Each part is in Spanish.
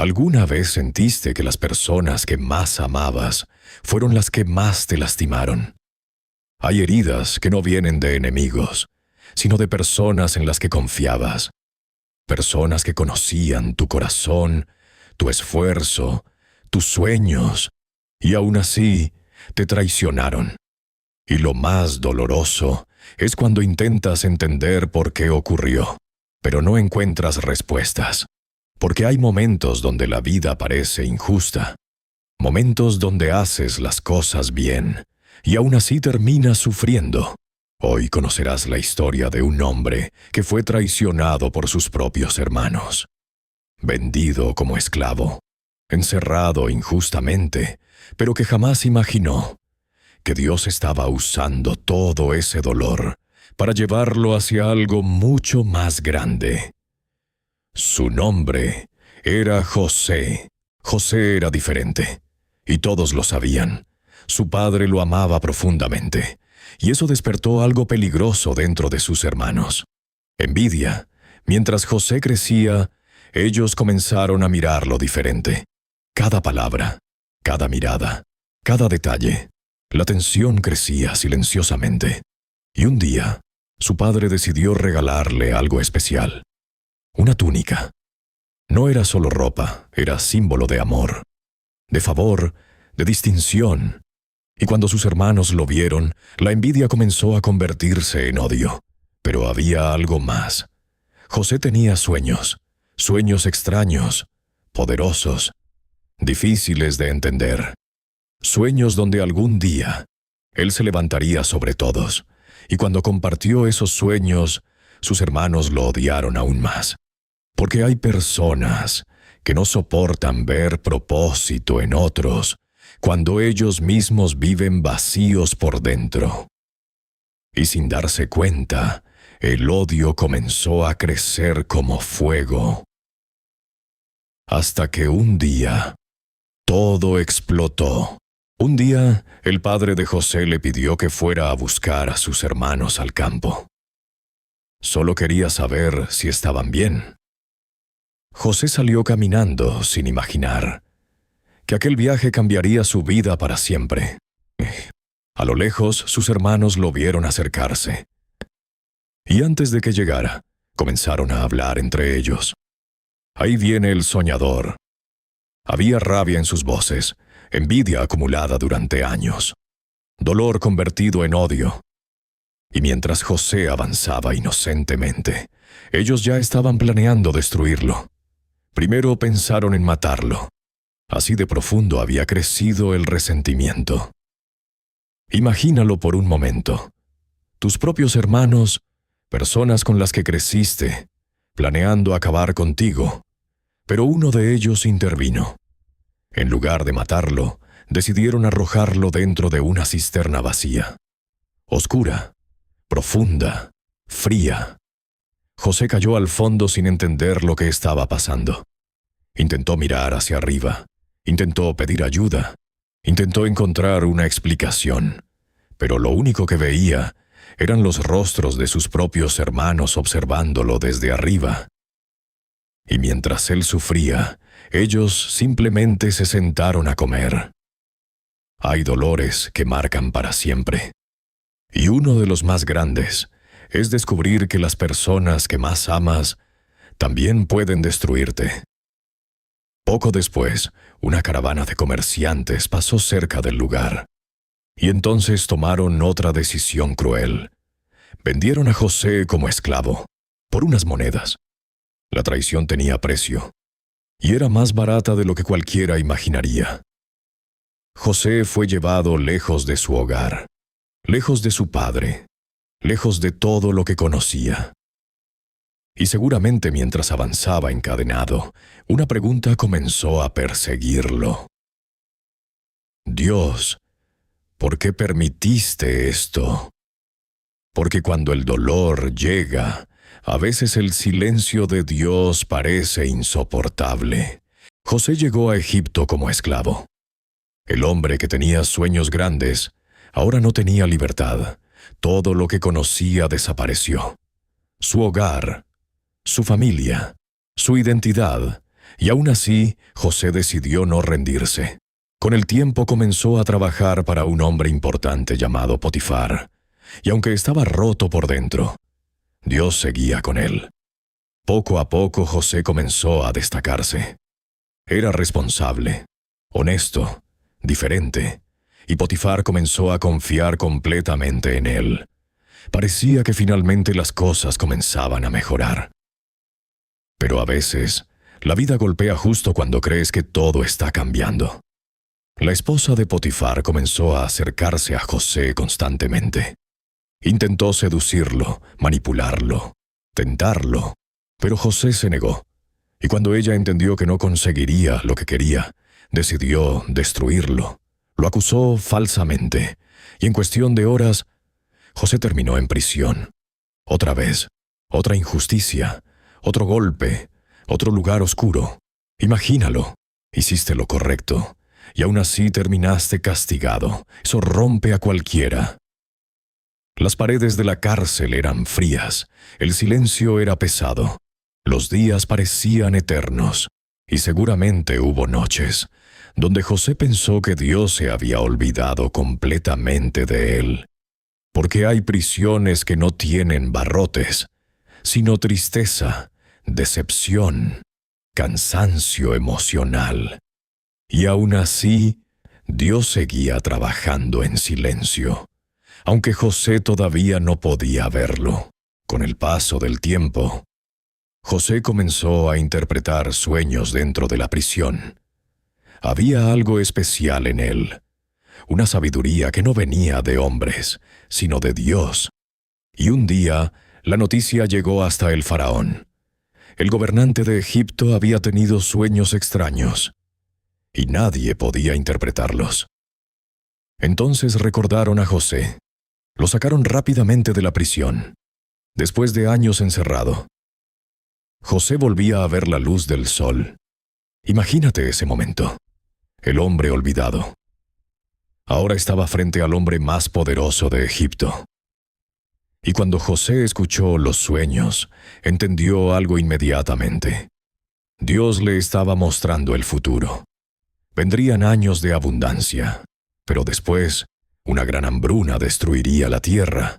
¿Alguna vez sentiste que las personas que más amabas fueron las que más te lastimaron? Hay heridas que no vienen de enemigos, sino de personas en las que confiabas. Personas que conocían tu corazón, tu esfuerzo, tus sueños, y aún así te traicionaron. Y lo más doloroso es cuando intentas entender por qué ocurrió, pero no encuentras respuestas. Porque hay momentos donde la vida parece injusta, momentos donde haces las cosas bien, y aún así terminas sufriendo. Hoy conocerás la historia de un hombre que fue traicionado por sus propios hermanos, vendido como esclavo, encerrado injustamente, pero que jamás imaginó que Dios estaba usando todo ese dolor para llevarlo hacia algo mucho más grande. Su nombre era José. José era diferente, y todos lo sabían. Su padre lo amaba profundamente, y eso despertó algo peligroso dentro de sus hermanos. Envidia. Mientras José crecía, ellos comenzaron a mirarlo diferente. Cada palabra, cada mirada, cada detalle. La tensión crecía silenciosamente. Y un día, su padre decidió regalarle algo especial. Una túnica. No era solo ropa, era símbolo de amor, de favor, de distinción. Y cuando sus hermanos lo vieron, la envidia comenzó a convertirse en odio. Pero había algo más. José tenía sueños, sueños extraños, poderosos, difíciles de entender. Sueños donde algún día él se levantaría sobre todos. Y cuando compartió esos sueños, sus hermanos lo odiaron aún más. Porque hay personas que no soportan ver propósito en otros cuando ellos mismos viven vacíos por dentro. Y sin darse cuenta, el odio comenzó a crecer como fuego. Hasta que un día, todo explotó. Un día, el padre de José le pidió que fuera a buscar a sus hermanos al campo. Solo quería saber si estaban bien. José salió caminando sin imaginar que aquel viaje cambiaría su vida para siempre. A lo lejos, sus hermanos lo vieron acercarse. Y antes de que llegara, comenzaron a hablar entre ellos. Ahí viene el soñador. Había rabia en sus voces, envidia acumulada durante años, dolor convertido en odio. Y mientras José avanzaba inocentemente, ellos ya estaban planeando destruirlo. Primero pensaron en matarlo. Así de profundo había crecido el resentimiento. Imagínalo por un momento. Tus propios hermanos, personas con las que creciste, planeando acabar contigo, pero uno de ellos intervino. En lugar de matarlo, decidieron arrojarlo dentro de una cisterna vacía, oscura, profunda, fría. José cayó al fondo sin entender lo que estaba pasando. Intentó mirar hacia arriba, intentó pedir ayuda, intentó encontrar una explicación, pero lo único que veía eran los rostros de sus propios hermanos observándolo desde arriba. Y mientras él sufría, ellos simplemente se sentaron a comer. Hay dolores que marcan para siempre, y uno de los más grandes es descubrir que las personas que más amas también pueden destruirte. Poco después, una caravana de comerciantes pasó cerca del lugar, y entonces tomaron otra decisión cruel. Vendieron a José como esclavo, por unas monedas. La traición tenía precio, y era más barata de lo que cualquiera imaginaría. José fue llevado lejos de su hogar, lejos de su padre, lejos de todo lo que conocía. Y seguramente mientras avanzaba encadenado, una pregunta comenzó a perseguirlo. Dios, ¿por qué permitiste esto? Porque cuando el dolor llega, a veces el silencio de Dios parece insoportable. José llegó a Egipto como esclavo. El hombre que tenía sueños grandes, ahora no tenía libertad. Todo lo que conocía desapareció. Su hogar, su familia, su identidad, Y aún así, José decidió no rendirse. Con el tiempo comenzó a trabajar para un hombre importante llamado Potifar, y aunque estaba roto por dentro, Dios seguía con él. Poco a poco José comenzó a destacarse. Era responsable, honesto, diferente, y Potifar comenzó a confiar completamente en él. Parecía que finalmente las cosas comenzaban a mejorar. Pero a veces, la vida golpea justo cuando crees que todo está cambiando. La esposa de Potifar comenzó a acercarse a José constantemente. Intentó seducirlo, manipularlo, tentarlo, pero José se negó, y cuando ella entendió que no conseguiría lo que quería, decidió destruirlo. Lo acusó falsamente, y en cuestión de horas, José terminó en prisión. Otra vez, otra injusticia, otro golpe, otro lugar oscuro. Imagínalo, hiciste lo correcto, y aún así terminaste castigado. Eso rompe a cualquiera. Las paredes de la cárcel eran frías, el silencio era pesado, los días parecían eternos, y seguramente hubo noches donde José pensó que Dios se había olvidado completamente de él. Porque hay prisiones que no tienen barrotes, sino tristeza, decepción, cansancio emocional. Y aún así, Dios seguía trabajando en silencio, aunque José todavía no podía verlo. Con el paso del tiempo, José comenzó a interpretar sueños dentro de la prisión. Había algo especial en él, una sabiduría que no venía de hombres, sino de Dios. Y un día, la noticia llegó hasta el faraón. El gobernante de Egipto había tenido sueños extraños, y nadie podía interpretarlos. Entonces recordaron a José. Lo sacaron rápidamente de la prisión, después de años encerrado. José volvía a ver la luz del sol. Imagínate ese momento. El hombre olvidado. Ahora estaba frente al hombre más poderoso de Egipto. Y cuando José escuchó los sueños, entendió algo inmediatamente. Dios le estaba mostrando el futuro. Vendrían años de abundancia, pero después, una gran hambruna destruiría la tierra.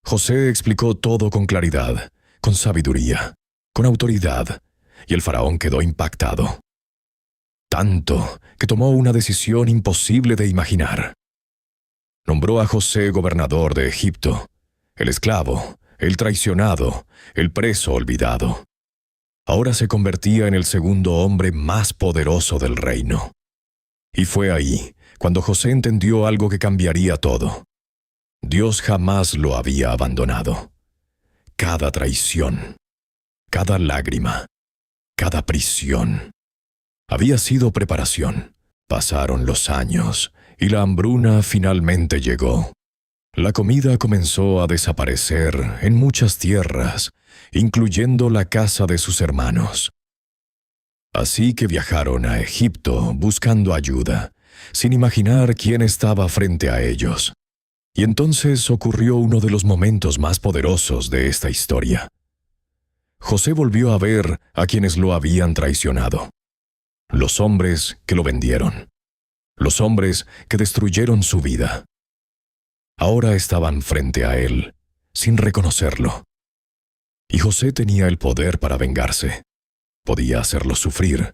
José explicó todo con claridad, con sabiduría, con autoridad, y el faraón quedó impactado. Tanto que tomó una decisión imposible de imaginar. Nombró a José gobernador de Egipto, el esclavo, el traicionado, el preso olvidado. Ahora se convertía en el segundo hombre más poderoso del reino. Y fue ahí cuando José entendió algo que cambiaría todo. Dios jamás lo había abandonado. Cada traición, cada lágrima, cada prisión, había sido preparación. Pasaron los años y la hambruna finalmente llegó. La comida comenzó a desaparecer en muchas tierras, incluyendo la casa de sus hermanos. Así que viajaron a Egipto buscando ayuda, sin imaginar quién estaba frente a ellos. Y entonces ocurrió uno de los momentos más poderosos de esta historia. José volvió a ver a quienes lo habían traicionado. Los hombres que lo vendieron. Los hombres que destruyeron su vida. Ahora estaban frente a él, sin reconocerlo. Y José tenía el poder para vengarse. Podía hacerlos sufrir,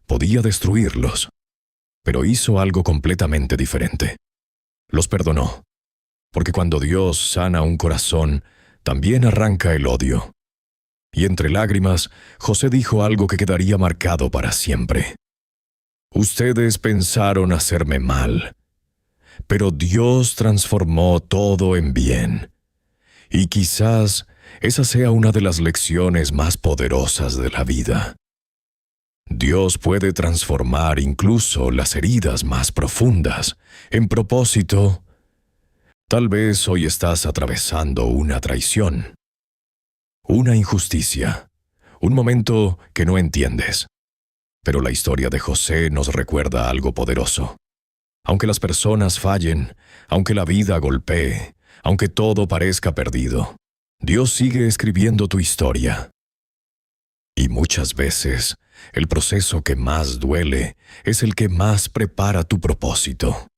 podía destruirlos. Pero hizo algo completamente diferente. Los perdonó. Porque cuando Dios sana un corazón, también arranca el odio. Y entre lágrimas, José dijo algo que quedaría marcado para siempre. Ustedes pensaron hacerme mal, pero Dios transformó todo en bien. Y quizás esa sea una de las lecciones más poderosas de la vida. Dios puede transformar incluso las heridas más profundas en propósito. Tal vez hoy estás atravesando una traición, una injusticia, un momento que no entiendes. Pero la historia de José nos recuerda algo poderoso. Aunque las personas fallen, aunque la vida golpee, aunque todo parezca perdido, Dios sigue escribiendo tu historia. Y muchas veces, El proceso que más duele es el que más prepara tu propósito.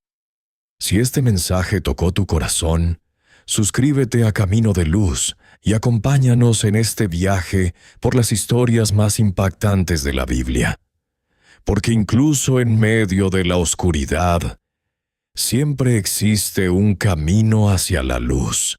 Si este mensaje tocó tu corazón, suscríbete a Camino de Luz y acompáñanos en este viaje por las historias más impactantes de la Biblia. Porque incluso en medio de la oscuridad, siempre existe un camino hacia la luz.